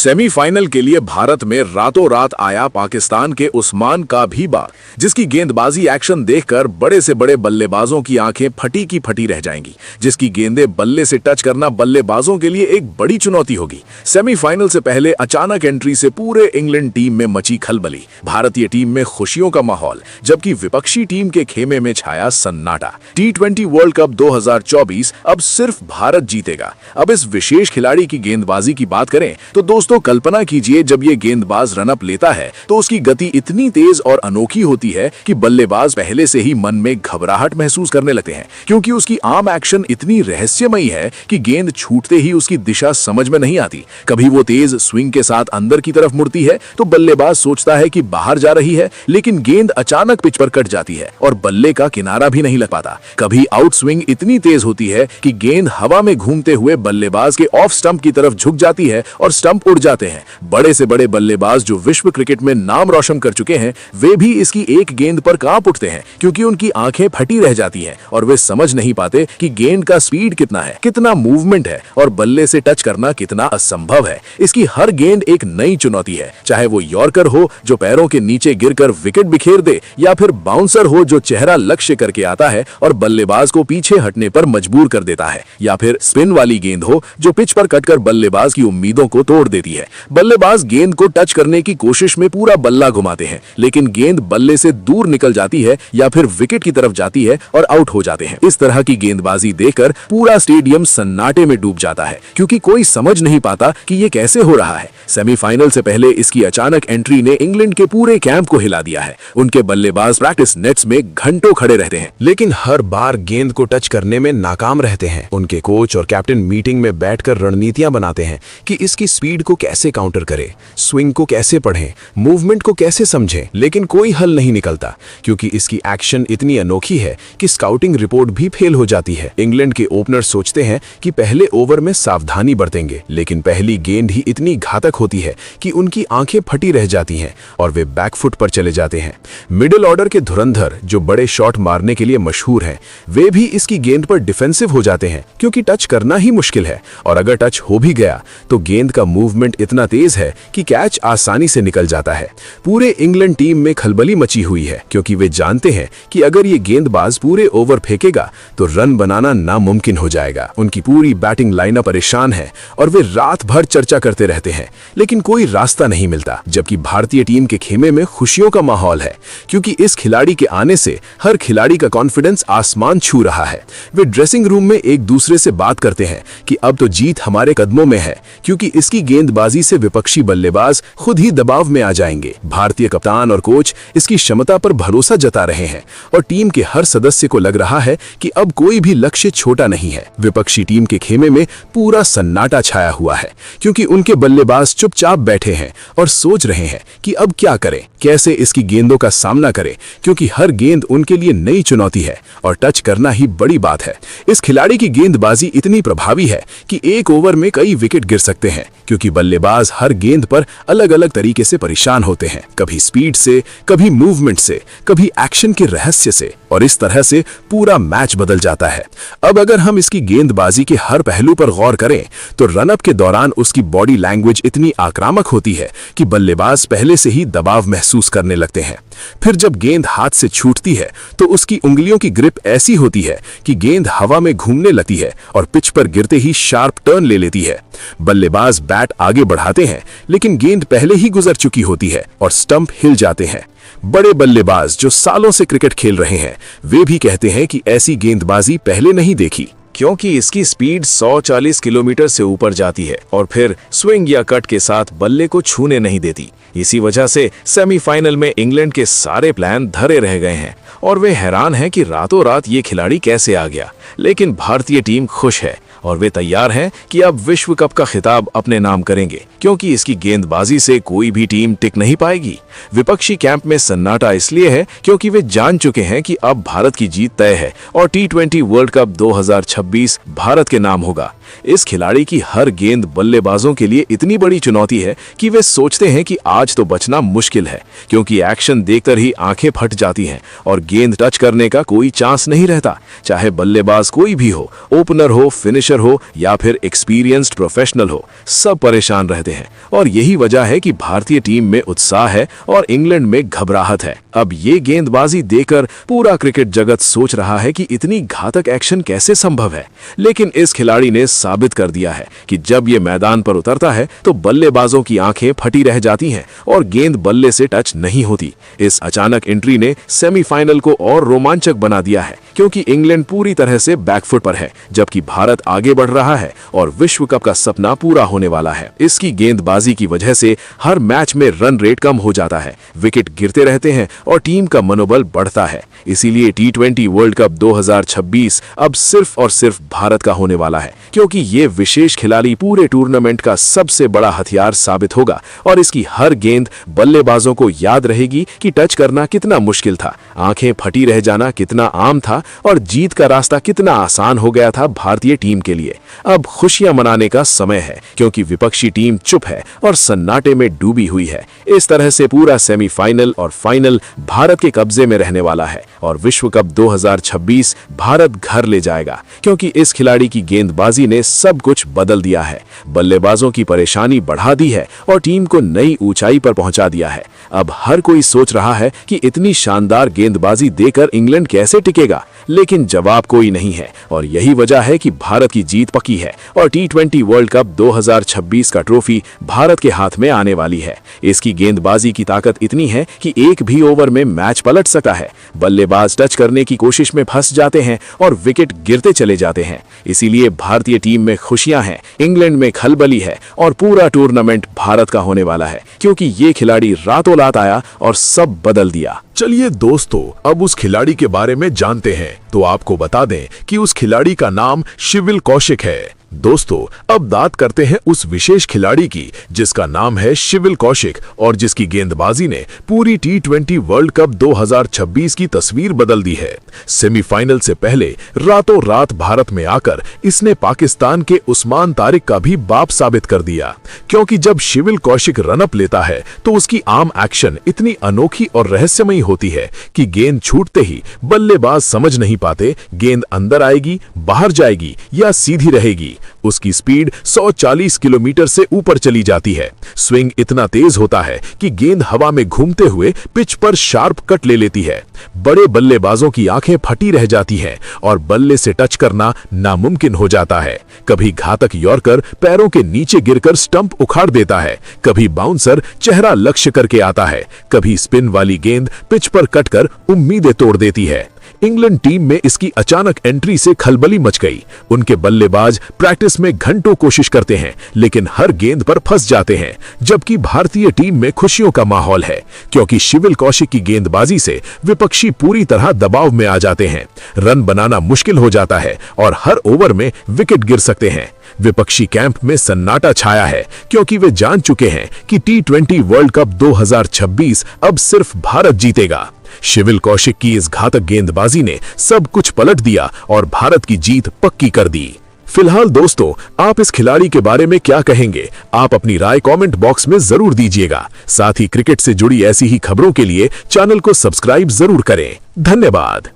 Semifinal के लिए भारत में रातों रात आया पाकिस्तान के उस्मान का भीबा, जिसकी गेंदबाजी एक्शन देखकर बड़े से बड़े बल्लेबाजों की आंखें फटी की फटी रह जाएंगी, जिसकी गेंदें बल्ले से टच करना बल्लेबाजों के लिए एक बड़ी चुनौती होगी। सेमीफाइनल से पहले अचानक एंट्री से पूरे इंग्लैंड टीम में मची खलबली। भारतीय टीम में खुशियों का माहौल, जबकि विपक्षी टीम के खेमे में छाया सन्नाटा। T20 वर्ल्ड कप 2024 अब सिर्फ भारत जीतेगा। अब इस विशेष खिलाड़ी की गेंदबाजी की बात करें तो दोस्तों कल्पना कीजिए, जब ये गेंदबाज रनअप लेता है तो उसकी गति इतनी तेज और अनोखी होती है कि बल्लेबाज पहले से ही मन में घबराहट महसूस करने लगते हैं, क्योंकि उसकी आर्म एक्शन इतनी रहस्यमयी है कि गेंद छूटते ही उसकी दिशा समझ में नहीं आती। कभी वो तेज स्विंग के साथ अंदर की तरफ मुड़ती है तो बल्लेबाज सोचता है कि बाहर जा रही है, लेकिन गेंद अचानक पिच पर कट जाती है और बल्ले का किनारा भी नहीं लग पाता। कभी आउट स्विंग इतनी तेज होती है कि गेंद हवा में घूमते हुए बल्लेबाज के ऑफ स्टंप की तरफ झुक जाती है और स्टंप उड़ जाते हैं। बड़े से बड़े बल्लेबाज जो विश्व क्रिकेट में नाम रोशन कर चुके हैं, वे भी इसकी एक गेंद पर कांप उठते हैं, क्योंकि उनकी आंखें फटी रह जाती हैं और वे समझ नहीं पाते कि गेंद का स्पीड कितना है, कितना मूवमेंट है और बल्ले से टच करना कितना असंभव है। इसकी हर गेंद एक नई चुनौती है, चाहे वो यॉर्कर हो जो पैरों के नीचे गिरकर विकेट बिखेर दे, या फिर बाउंसर हो जो चेहरा लक्ष्य करके आता है और बल्लेबाज को पीछे हटने पर मजबूर कर देता है, या फिर स्पिन वाली गेंद हो जो पिच पर कटकर बल्लेबाज की उम्मीदों को तोड़ देती है। बल्लेबाज गेंद को टच करने की कोशिश में पूरा बल्ला घुमाते हैं, लेकिन गेंद बल्ले से दूर निकल जाती है या फिर विकेट की तरफ जाती है और आउट हो जाते हैं। इस तरह की गेंदबाजी देखकर पूरा स्टेडियम सन्नाटे में डूब जाता है, क्योंकि कोई समझ नहीं पाता कि ये कैसे हो रहा है। सेमीफाइनल से पहले इसकी अचानक एंट्री ने इंग्लैंड के पूरे कैंप को हिला दिया है। उनके बल्लेबाज प्रैक्टिस नेट्स में घंटों खड़े रहते हैं, लेकिन हर बार गेंद को टच करने में नाकाम रहते हैं। उनके कोच और कैप्टन मीटिंग में बैठकर रणनीतियां बनाते हैं कि इसकी स्पीड को कैसे काउंटर करें, स्विंग को कैसे पढ़ें, मूवमेंट को कैसे समझें, लेकिन कोई हल नहीं निकलता, क्योंकि इसकी एक्शन इतनी अनोखी है कि स्काउटिंग रिपोर्ट भी फेल हो जाती है। इंग्लैंड के ओपनर सोचते हैं कि पहले ओवर में सावधानी बरतेंगे, लेकिन पहली गेंद ही इतनी घातक होती है कि उनकी आंखें फटी रह जाती हैं और वे बैकफुट पर चले जाते हैं। मिडिल ऑर्डर के धुरंधर जो बड़े शॉट मारने के लिए मशहूर हैं, वे भी इसकी गेंद पर डिफेंसिव हो जाते हैं, क्योंकि टच करना ही मुश्किल है, और अगर टच हो भी गया तो गेंद का मूवमेंट इतना तेज है कि कैच आसानी से निकल जाता है। पूरे इंग्लैंड टीम में खलबली मची हुई है, क्योंकि वे जानते हैं कि अगर ये गेंदबाज पूरे ओवर फेंकेगा तो रन बनाना नामुमकिन हो जाएगा। उनकी पूरी बैटिंग लाइनअप परेशान है और वे रात भर चर्चा करते रहते हैं, लेकिन कोई रास्ता नहीं मिलता। जबकि भारतीय टीम के खेमे में खुशियों का माहौल है, क्योंकि इस खिलाड़ी के आने से हर खिलाड़ी का कॉन्फिडेंस आसमान छू रहा है। वे ड्रेसिंग रूम में एक दूसरे से बात करते हैं कि अब तो जीत हमारे कदमों में है, क्योंकि इसकी गेंदबाजी से विपक्षी बल्लेबाज खुद ही दबाव में आ जाएंगे। भारतीय कप्तान और कोच इसकी क्षमता पर भरोसा जता रहे हैं और टीम के हर सदस्य को लग रहा है कि अब कोई भी लक्ष्य छोटा नहीं है। विपक्षी टीम के खेमे में पूरा सन्नाटा छाया हुआ है, क्योंकि उनके बल्लेबाज चुपचाप बैठे हैं और सोच रहे हैं कि अब क्या करें, कैसे इसकी गेंदों का सामना करें, क्योंकि हर गेंद उनके लिए नई चुनौती है और टच करना ही बड़ी बात है। इस खिलाड़ी की गेंदबाजी इतनी प्रभावी है कि एक ओवर में कई विकेट गिर सकते हैं, क्योंकि बल्लेबाज हर गेंद पर अलग अलग तरीके से परेशान होते हैं, कभी स्पीड से, कभी मूवमेंट से, कभी एक्शन के रहस्य से, और इस तरह से पूरा मैच बदल जाता है। अब अगर हम इसकी गेंदबाजी के हर पहलू पर गौर करें तो रनअप के दौरान उसकी बॉडी लैंग्वेज इतनी आक्रामक होती है कि बल्लेबाज पहले से ही दबाव महसूस करने लगते हैं। फिर जब गेंद हाथ से छूटती है तो उसकी उंगलियों की ग्रिप ऐसी होती है कि गेंद हवा में घूमने लगती है और पिच पर गिरते ही शार्प टर्न ले लेती है। बल्लेबाज बैट आगे बढ़ाते हैं, लेकिन गेंद पहले ही गुजर चुकी होती है और स्टंप हिल जाते हैं। बड़े बल्लेबाज जो सालों से क्रिकेट खेल रहे हैं, वे भी कहते हैं कि ऐसी गेंदबाजी पहले नहीं देखी, क्योंकि इसकी स्पीड 140 किलोमीटर से ऊपर जाती है और फिर स्विंग या कट के साथ बल्ले को छूने नहीं देती। इसी वजह से सेमीफाइनल में इंग्लैंड के सारे प्लान धरे रह गए हैं और वे हैरान हैं कि रातों रात ये खिलाड़ी कैसे आ गया। लेकिन भारतीय टीम खुश है और वे तैयार हैं कि अब विश्व कप का खिताब अपने नाम करेंगे, क्योंकि इसकी गेंदबाजी से कोई भी टीम टिक नहीं पाएगी। विपक्षी कैंप में सन्नाटा इसलिए है क्योंकि वे जान चुके हैं कि अब भारत की जीत तय है और T20 वर्ल्ड कप 2026 भारत के नाम होगा। इस खिलाड़ी की हर गेंद बल्लेबाजों के लिए इतनी बड़ी चुनौती है कि वे सोचते हैं कि आज तो बचना मुश्किल है, क्योंकि एक्शन देखकर ही आंखें फट जाती हैं और गेंद टच करने का कोई चांस नहीं रहता। चाहे बल्लेबाज कोई भी हो, ओपनर हो, फिनिशर अमेचर हो या फिर एक्सपीरियंस्ड प्रोफेशनल हो, सब परेशान रहते हैं। और यही वजह है कि भारतीय टीम में उत्साह है और इंग्लैंड में घबराहट है। अब ये गेंदबाजी देखकर पूरा क्रिकेट जगत सोच रहा है कि इतनी घातक एक्शन कैसे संभव है, लेकिन इस खिलाड़ी ने साबित कर दिया है कि जब ये मैदान पर उतरता है तो बल्लेबाजों की आंखें फटी रह जाती हैं और गेंद बल्ले से टच नहीं होती। इस अचानक एंट्री ने सेमीफाइनल को और रोमांचक बना दिया है, क्योंकि इंग्लैंड पूरी तरह से बैकफुट पर है जबकि भारत आगे बढ़ रहा है और विश्व कप का सपना पूरा होने वाला है। इसकी गेंदबाजी की वजह से हर मैच में रन रेट कम हो जाता है, विकेट गिरते रहते हैं और टीम का मनोबल बढ़ता है। इसीलिए T20 वर्ल्ड कप 2026 अब सिर्फ और सिर्फ भारत का होने वाला है, क्योंकि ये विशेष खिलाड़ी पूरे टूर्नामेंट का सबसे बड़ा हथियार साबित होगा और इसकी हर गेंद बल्लेबाजों को याद रहेगी कि टच करना कितना मुश्किल था, आंखें फटी रह जाना कितना आम था और जीत का रास्ता कितना आसान हो गया था भारतीय टीम के लिए। अब खुशियां मनाने का समय है, क्योंकि विपक्षी टीम चुप है और सन्नाटे में डूबी हुई है। इस तरह से पूरा सेमीफाइनल और फाइनल भारत के कब्जे में रहने वाला है और विश्व कप 2026 भारत घर ले जाएगा, क्योंकि इस खिलाड़ी की गेंदबाजी ने सब कुछ बदल दिया है, बल्लेबाजों की परेशानी बढ़ा दी है और टीम को नई ऊंचाई पर पहुंचा दिया है। अब हर कोई सोच रहा है कि इतनी शानदार गेंदबाजी देकर इंग्लैंड कैसे टिकेगा, लेकिन जवाब कोई नहीं है और यही वजह है कि भारत की जीत पक्की है और T20 वर्ल्ड कप 2026 का ट्रॉफी भारत के हाथ में आने वाली है। इसकी गेंदबाजी की ताकत इतनी है कि एक भी ओवर में मैच पलट सकता है। बल्लेबाज टच करने की कोशिश में फंस जाते हैं और विकेट गिरते चले जाते हैं। इसीलिए भारतीय टीम में खुशियां हैं, इंग्लैंड में खलबली है और पूरा टूर्नामेंट भारत का होने वाला है, क्योंकि ये खिलाड़ी रातों रात आया और सब बदल दिया। चलिए दोस्तों, अब उस खिलाड़ी के बारे में जानते हैं। तो आपको बता दें कि उस खिलाड़ी का नाम शिविल कौशिक है। दोस्तों, अब बात करते हैं उस विशेष खिलाड़ी की जिसका नाम है शिविल कौशिक और जिसकी गेंदबाजी ने पूरी T20 वर्ल्ड कप 2026 की तस्वीर बदल दी है। सेमीफाइनल से पहले रातों रात भारत में आकर इसने पाकिस्तान के उस्मान तारिक का भी बाप साबित कर दिया, क्योंकि जब शिविल कौशिक रनअप लेता है तो उसकी आर्म एक्शन इतनी अनोखी और रहस्यमयी होती है कि गेंद छूटते ही बल्लेबाज समझ नहीं पाते गेंद अंदर आएगी, बाहर जाएगी या सीधी रहेगी। उसकी स्पीड 140 किलोमीटर से ऊपर चली जाती है। स्विंग इतना तेज होता है कि गेंद हवा में घूमते हुए पिच पर शार्प कट ले लेती है। बड़े बल्लेबाजों की आंखें फटी रह जाती हैं और बल्ले से टच करना नामुमकिन हो जाता है। कभी घातक यॉर्कर पैरों के नीचे गिरकर स्टंप उखाड़ देता है, कभी बाउंसर चेहरा लक्ष्य करके आता है, कभी स्पिन वाली गेंद पिच पर कटकर उम्मीदें तोड़ देती है। इंग्लैंड टीम में इसकी अचानक एंट्री से खलबली मच गई। उनके बल्लेबाज प्रैक्टिस में घंटों कोशिश करते हैं, लेकिन हर गेंद पर फंस जाते हैं, जबकि भारतीय टीम में खुशियों का माहौल है, क्योंकि शिविल कौशिक की गेंदबाजी से विपक्षी पूरी तरह दबाव में आ जाते हैं। रन बनाना मुश्किल हो जाता है और हर ओवर में विकेट गिर सकते हैं। विपक्षी कैंप में सन्नाटा छाया है, क्योंकि वे जान चुके हैं कि T20 वर्ल्ड कप 2026 अब सिर्फ भारत जीतेगा। शिविल कौशिक की इस घातक गेंदबाजी ने सब कुछ पलट दिया और भारत की जीत पक्की कर दी। फिलहाल दोस्तों, आप इस खिलाड़ी के बारे में क्या कहेंगे? आप अपनी राय कमेंट बॉक्स में जरूर दीजिएगा। साथ ही क्रिकेट से जुड़ी ऐसी ही खबरों के लिए चैनल को सब्सक्राइब जरूर करें। धन्यवाद।